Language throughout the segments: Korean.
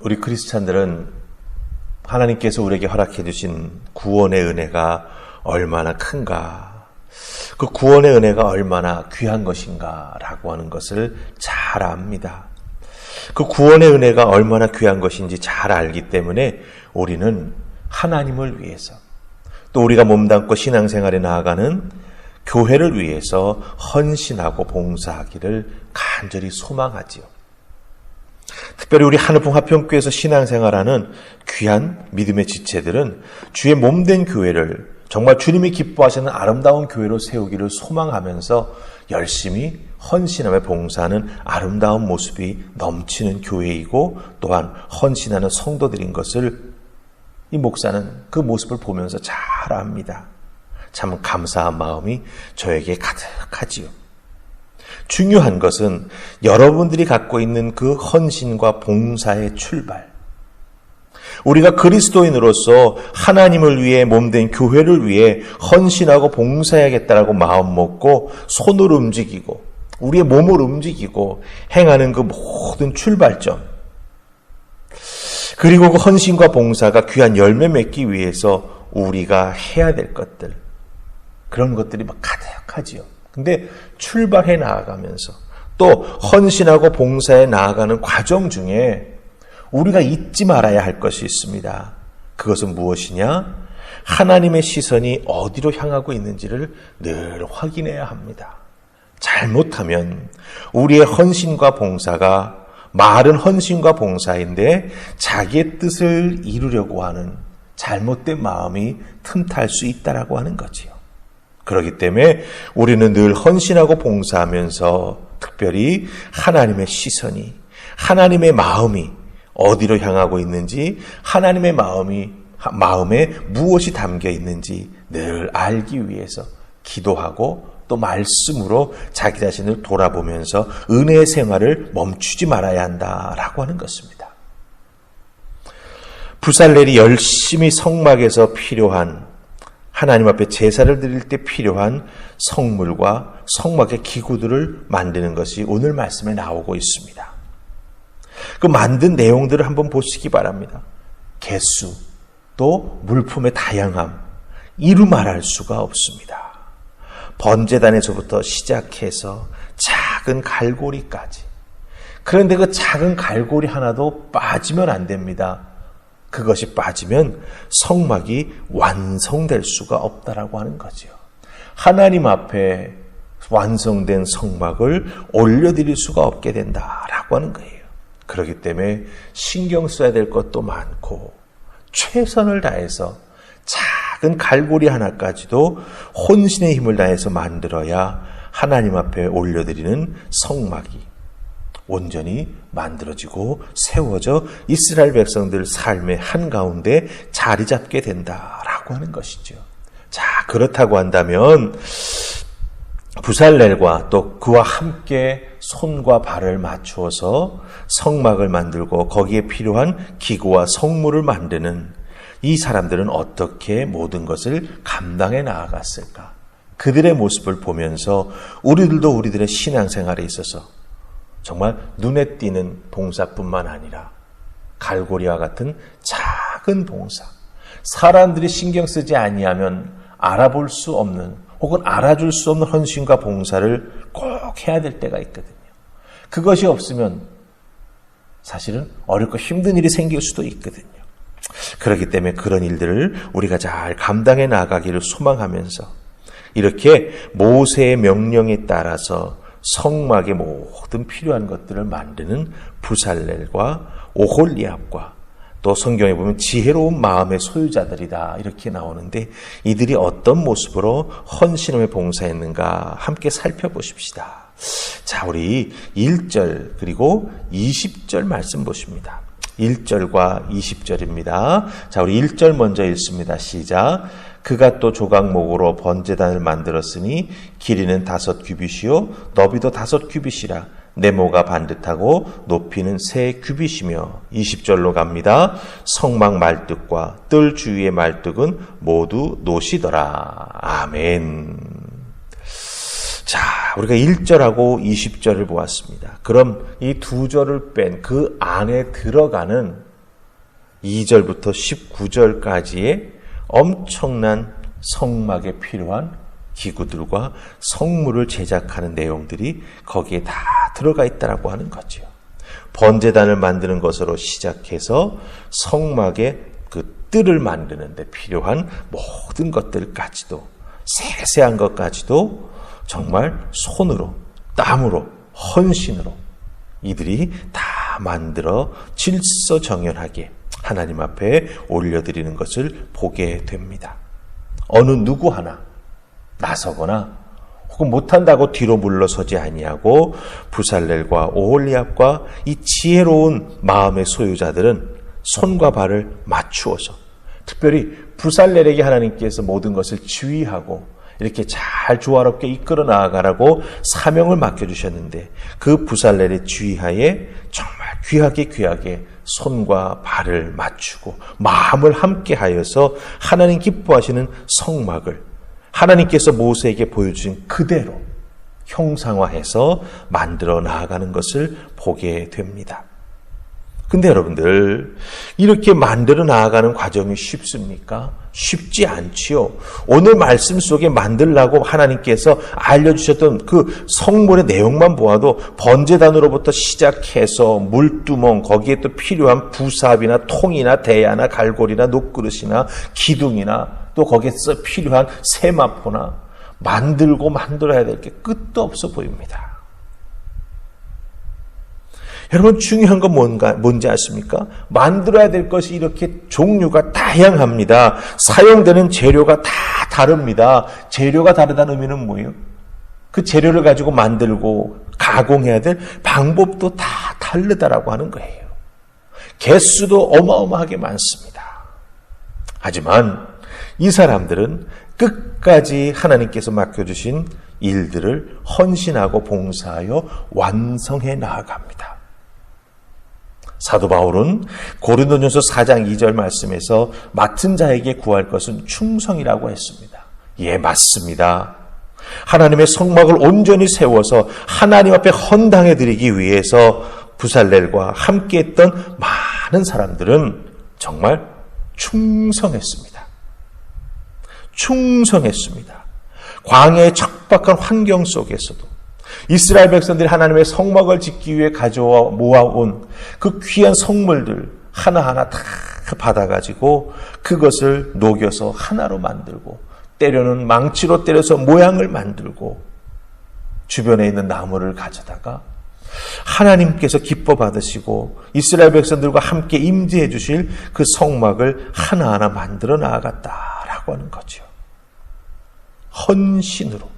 우리 크리스찬들은 하나님께서 우리에게 허락해 주신 구원의 은혜가 얼마나 큰가, 그 구원의 은혜가 얼마나 귀한 것인가 라고 하는 것을 잘 압니다. 그 구원의 은혜가 얼마나 귀한 것인지 잘 알기 때문에 우리는 하나님을 위해서, 또 우리가 몸담고 신앙생활에 나아가는 교회를 위해서 헌신하고 봉사하기를 간절히 소망하지요. 특별히 우리 하늘풍 화평교회에서 신앙생활하는 귀한 믿음의 지체들은 주의 몸된 교회를 정말 주님이 기뻐하시는 아름다운 교회로 세우기를 소망하면서 열심히 헌신하며 봉사하는 아름다운 모습이 넘치는 교회이고, 또한 헌신하는 성도들인 것을 이 목사는 그 모습을 보면서 잘 압니다. 참 감사한 마음이 저에게 가득하지요. 중요한 것은 여러분들이 갖고 있는 그 헌신과 봉사의 출발, 우리가 그리스도인으로서 하나님을 위해 몸된 교회를 위해 헌신하고 봉사해야겠다라고 마음 먹고 손을 움직이고 우리의 몸을 움직이고 행하는 그 모든 출발점, 그리고 그 헌신과 봉사가 귀한 열매 맺기 위해서 우리가 해야 될 것들, 그런 것들이 막 가득하지요. 근데 출발해 나아가면서 또 헌신하고 봉사해 나아가는 과정 중에 우리가 잊지 말아야 할 것이 있습니다. 그것은 무엇이냐? 하나님의 시선이 어디로 향하고 있는지를 늘 확인해야 합니다. 잘못하면 우리의 헌신과 봉사가 말은 헌신과 봉사인데 자기의 뜻을 이루려고 하는 잘못된 마음이 틈탈 수 있다라고 하는 거지요. 그렇기 때문에 우리는 늘 헌신하고 봉사하면서 특별히 하나님의 시선이, 하나님의 마음이 어디로 향하고 있는지, 하나님의 마음에 무엇이 담겨 있는지 늘 알기 위해서 기도하고 또 말씀으로 자기 자신을 돌아보면서 은혜의 생활을 멈추지 말아야 한다라고 하는 것입니다. 부살렐이 열심히 성막에서 필요한, 하나님 앞에 제사를 드릴 때 필요한 성물과 성막의 기구들을 만드는 것이 오늘 말씀에 나오고 있습니다. 그 만든 내용들을 한번 보시기 바랍니다. 개수, 또 물품의 다양함, 이루 말할 수가 없습니다. 번제단에서부터 시작해서 작은 갈고리까지. 그런데 그 작은 갈고리 하나도 빠지면 안 됩니다. 그것이 빠지면 성막이 완성될 수가 없다라고 하는 거죠. 하나님 앞에 완성된 성막을 올려드릴 수가 없게 된다라고 하는 거예요. 그렇기 때문에 신경 써야 될 것도 많고 최선을 다해서 작은 갈고리 하나까지도 혼신의 힘을 다해서 만들어야 하나님 앞에 올려드리는 성막이 온전히 만들어지고 세워져 이스라엘 백성들 삶의 한가운데 자리 잡게 된다라고 하는 것이죠. 자, 그렇다고 한다면 부살렐과 또 그와 함께 손과 발을 맞추어서 성막을 만들고 거기에 필요한 기구와 성물을 만드는 이 사람들은 어떻게 모든 것을 감당해 나아갔을까? 그들의 모습을 보면서 우리들도 우리들의 신앙생활에 있어서 정말 눈에 띄는 봉사뿐만 아니라 갈고리와 같은 작은 봉사, 사람들이 신경 쓰지 아니하면 알아볼 수 없는 혹은 알아줄 수 없는 헌신과 봉사를 꼭 해야 될 때가 있거든요. 그것이 없으면 사실은 어렵고 힘든 일이 생길 수도 있거든요. 그렇기 때문에 그런 일들을 우리가 잘 감당해 나가기를 소망하면서 이렇게 모세의 명령에 따라서 성막의 모든 필요한 것들을 만드는 부살렐과 오홀리압과 또 성경에 보면 지혜로운 마음의 소유자들이다 이렇게 나오는데 이들이 어떤 모습으로 헌신함에 봉사했는가 함께 살펴보십시다. 자, 우리 1절 그리고 20절 말씀 보십니다. 1절과 20절입니다. 자, 우리 1절 먼저 읽습니다. 시작. 그가 또 조각목으로 번제단을 만들었으니 길이는 5규빗이요 너비도 5규빗이라 네모가 반듯하고 높이는 3규빗이며 20절로 갑니다. 성막 말뚝과 뜰 주위의 말뚝은 모두 노시더라. 아멘. 자, 우리가 1절하고 20절을 보았습니다. 그럼 이 두 절을 뺀 그 안에 들어가는 2절부터 19절까지의 엄청난 성막에 필요한 기구들과 성물을 제작하는 내용들이 거기에 다 들어가 있다라고 하는 거죠. 번제단을 만드는 것으로 시작해서 성막의 그 뜰을 만드는 데 필요한 모든 것들까지도, 세세한 것까지도 정말 손으로, 땀으로, 헌신으로 이들이 다 만들어 질서정연하게 하나님 앞에 올려드리는 것을 보게 됩니다. 어느 누구 하나 나서거나 혹은 못한다고 뒤로 물러서지 아니하고 부살렐과 오홀리압과 이 지혜로운 마음의 소유자들은 손과 발을 맞추어서, 특별히 부살렐에게 하나님께서 모든 것을 지휘하고 이렇게 잘 조화롭게 이끌어 나아가라고 사명을 맡겨주셨는데, 그 부살렐의 지휘하에 정말 귀하게 손과 발을 맞추고 마음을 함께하여서 하나님 기뻐하시는 성막을 하나님께서 모세에게 보여주신 그대로 형상화해서 만들어 나아가는 것을 보게 됩니다. 근데 여러분들, 이렇게 만들어 나아가는 과정이 쉽습니까? 쉽지 않지요. 오늘 말씀 속에 만들라고 하나님께서 알려주셨던 그 성물의 내용만 보아도 번제단으로부터 시작해서 물두멍, 거기에 또 필요한 부삽이나 통이나 대야나 갈고리나 녹그릇이나 기둥이나 또 거기에서 필요한 세마포나 만들어야 될 게 끝도 없어 보입니다. 여러분, 중요한 건 뭔지 아십니까? 만들어야 될 것이 이렇게 종류가 다양합니다. 사용되는 재료가 다 다릅니다. 재료가 다르다는 의미는 뭐예요? 그 재료를 가지고 만들고 가공해야 될 방법도 다 다르다라고 하는 거예요. 개수도 어마어마하게 많습니다. 하지만 이 사람들은 끝까지 하나님께서 맡겨주신 일들을 헌신하고 봉사하여 완성해 나아갑니다. 사도 바울은 고린도전서 4장 2절 말씀에서 맡은 자에게 구할 것은 충성이라고 했습니다. 예, 맞습니다. 하나님의 성막을 온전히 세워서 하나님 앞에 헌당해 드리기 위해서 부살렐과 함께했던 많은 사람들은 정말 충성했습니다. 광야의 척박한 환경 속에서도 이스라엘 백성들이 하나님의 성막을 짓기 위해 가져와 모아온 그 귀한 성물들 하나하나 다 받아가지고 그것을 녹여서 하나로 만들고, 때려는 망치로 때려서 모양을 만들고, 주변에 있는 나무를 가져다가 하나님께서 기뻐 받으시고 이스라엘 백성들과 함께 임재해 주실 그 성막을 하나하나 만들어 나아갔다라고 하는 거죠. 헌신으로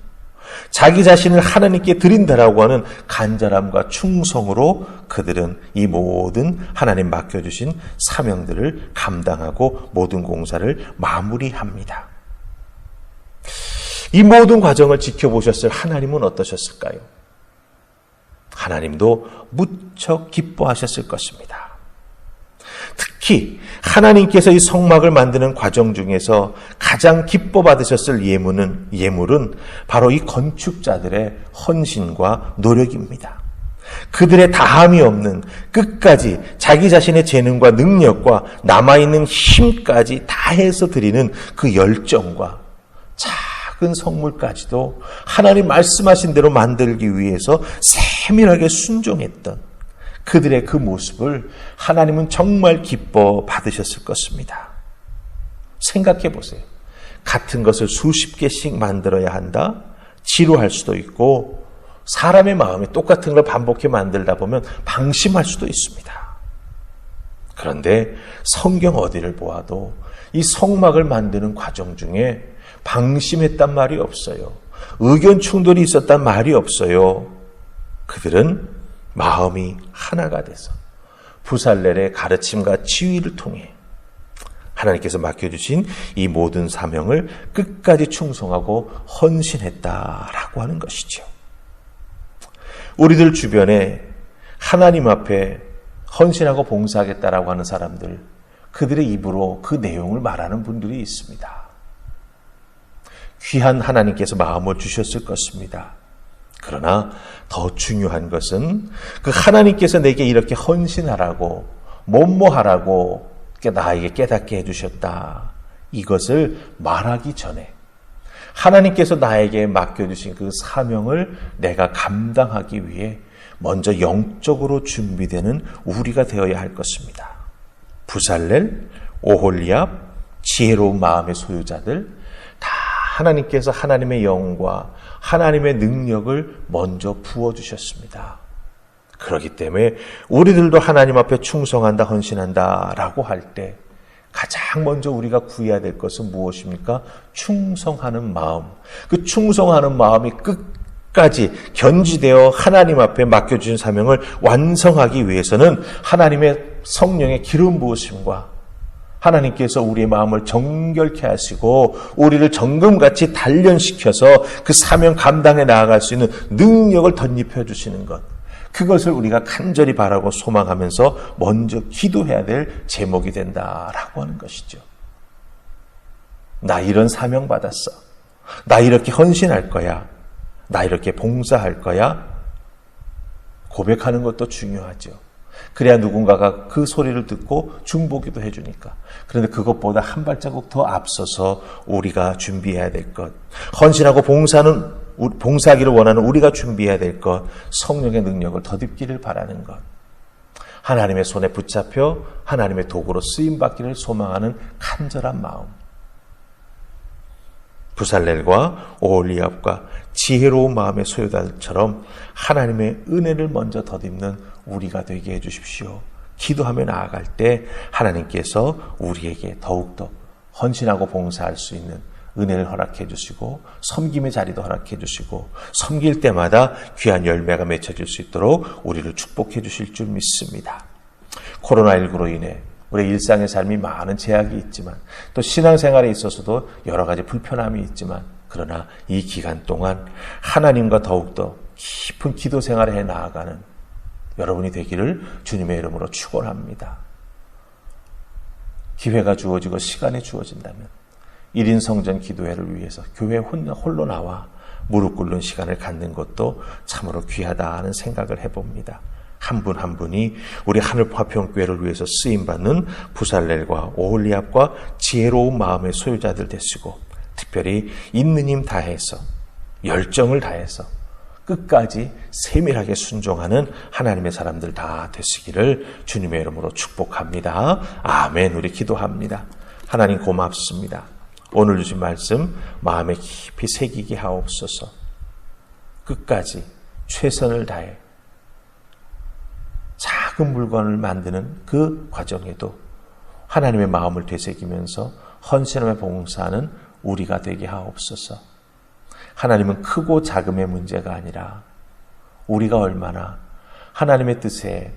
자기 자신을 하나님께 드린다라고 하는 간절함과 충성으로 그들은 이 모든 하나님 맡겨주신 사명들을 감당하고 모든 공사를 마무리합니다. 이 모든 과정을 지켜보셨을 하나님은 어떠셨을까요? 하나님도 무척 기뻐하셨을 것입니다. 특히 하나님께서 이 성막을 만드는 과정 중에서 가장 기뻐 받으셨을 예물은 바로 이 건축자들의 헌신과 노력입니다. 그들의 다함이 없는, 끝까지 자기 자신의 재능과 능력과 남아있는 힘까지 다해서 드리는 그 열정과 작은 성물까지도 하나님 말씀하신 대로 만들기 위해서 세밀하게 순종했던 그들의 그 모습을 하나님은 정말 기뻐 받으셨을 것입니다. 생각해 보세요. 같은 것을 수십 개씩 만들어야 한다? 지루할 수도 있고, 사람의 마음이 똑같은 걸 반복해 만들다 보면 방심할 수도 있습니다. 그런데 성경 어디를 보아도 이 성막을 만드는 과정 중에 방심했단 말이 없어요. 의견 충돌이 있었단 말이 없어요. 그들은 마음이 하나가 돼서 부살렐의 가르침과 지휘를 통해 하나님께서 맡겨주신 이 모든 사명을 끝까지 충성하고 헌신했다라고 하는 것이죠. 우리들 주변에 하나님 앞에 헌신하고 봉사하겠다라고 하는 사람들, 그들의 입으로 그 내용을 말하는 분들이 있습니다. 귀한 하나님께서 마음을 주셨을 것입니다. 그러나 더 중요한 것은 그 하나님께서 내게 이렇게 헌신하라고, 뭐뭐하라고 나에게 깨닫게 해주셨다. 이것을 말하기 전에 하나님께서 나에게 맡겨주신 그 사명을 내가 감당하기 위해 먼저 영적으로 준비되는 우리가 되어야 할 것입니다. 부살렐, 오홀리압, 지혜로운 마음의 소유자들, 다 하나님께서 하나님의 영과 하나님의 능력을 먼저 부어주셨습니다. 그렇기 때문에 우리들도 하나님 앞에 충성한다, 헌신한다 라고 할 때 가장 먼저 우리가 구해야 될 것은 무엇입니까? 충성하는 마음. 그 충성하는 마음이 끝까지 견지되어 하나님 앞에 맡겨주신 사명을 완성하기 위해서는 하나님의 성령의 기름 부으심과 하나님께서 우리의 마음을 정결케 하시고 우리를 정금같이 단련시켜서 그 사명 감당해 나아갈 수 있는 능력을 덧입혀 주시는 것. 그것을 우리가 간절히 바라고 소망하면서 먼저 기도해야 될 제목이 된다라고 하는 것이죠. 나 이런 사명 받았어. 나 이렇게 헌신할 거야. 나 이렇게 봉사할 거야. 고백하는 것도 중요하죠. 그래야 누군가가 그 소리를 듣고 중보기도 해주니까. 그런데 그것보다 한 발자국 더 앞서서 우리가 준비해야 될 것, 헌신하고 봉사하기를 원하는 우리가 준비해야 될 것, 성령의 능력을 덧입기를 바라는 것, 하나님의 손에 붙잡혀 하나님의 도구로 쓰임받기를 소망하는 간절한 마음. 부살렐과 오홀리압과 지혜로운 마음의 소유자들처럼 하나님의 은혜를 먼저 덧입는 우리가 되게 해주십시오. 기도하며 나아갈 때 하나님께서 우리에게 더욱더 헌신하고 봉사할 수 있는 은혜를 허락해 주시고 섬김의 자리도 허락해 주시고 섬길 때마다 귀한 열매가 맺혀질 수 있도록 우리를 축복해 주실 줄 믿습니다. 코로나19로 인해 우리의 일상의 삶이 많은 제약이 있지만 또 신앙생활에 있어서도 여러 가지 불편함이 있지만 그러나 이 기간 동안 하나님과 더욱더 깊은 기도 생활을 해 나아가는 여러분이 되기를 주님의 이름으로 축원합니다. 기회가 주어지고 시간이 주어진다면 1인 성전 기도회를 위해서 교회 홀로 나와 무릎 꿇는 시간을 갖는 것도 참으로 귀하다 하는 생각을 해봅니다. 한 분 한 분이 우리 하늘화평교회를 위해서 쓰임받는 부살렐과 오홀리압과 지혜로운 마음의 소유자들 되시고 특별히 있는 힘 다해서 열정을 다해서 끝까지 세밀하게 순종하는 하나님의 사람들 다 되시기를 주님의 이름으로 축복합니다. 아멘. 우리 기도합니다. 하나님 고맙습니다. 오늘 주신 말씀 마음에 깊이 새기게 하옵소서. 끝까지 최선을 다해 작은 물건을 만드는 그 과정에도 하나님의 마음을 되새기면서 헌신하며 봉사하는 우리가 되게 하옵소서. 하나님은 크고 작음의 문제가 아니라 우리가 얼마나 하나님의 뜻에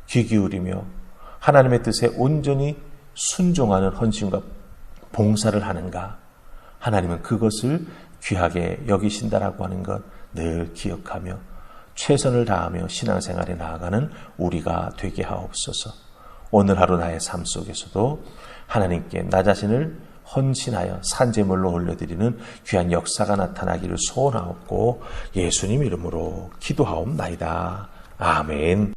귀 기울이며 하나님의 뜻에 온전히 순종하는 헌신과 봉사를 하는가, 하나님은 그것을 귀하게 여기신다라고 하는 것 늘 기억하며 최선을 다하며 신앙생활에 나아가는 우리가 되게 하옵소서. 오늘 하루 나의 삶 속에서도 하나님께 나 자신을 헌신하여 산제물로 올려드리는 귀한 역사가 나타나기를 소원하옵고 예수님 이름으로 기도하옵나이다. 아멘.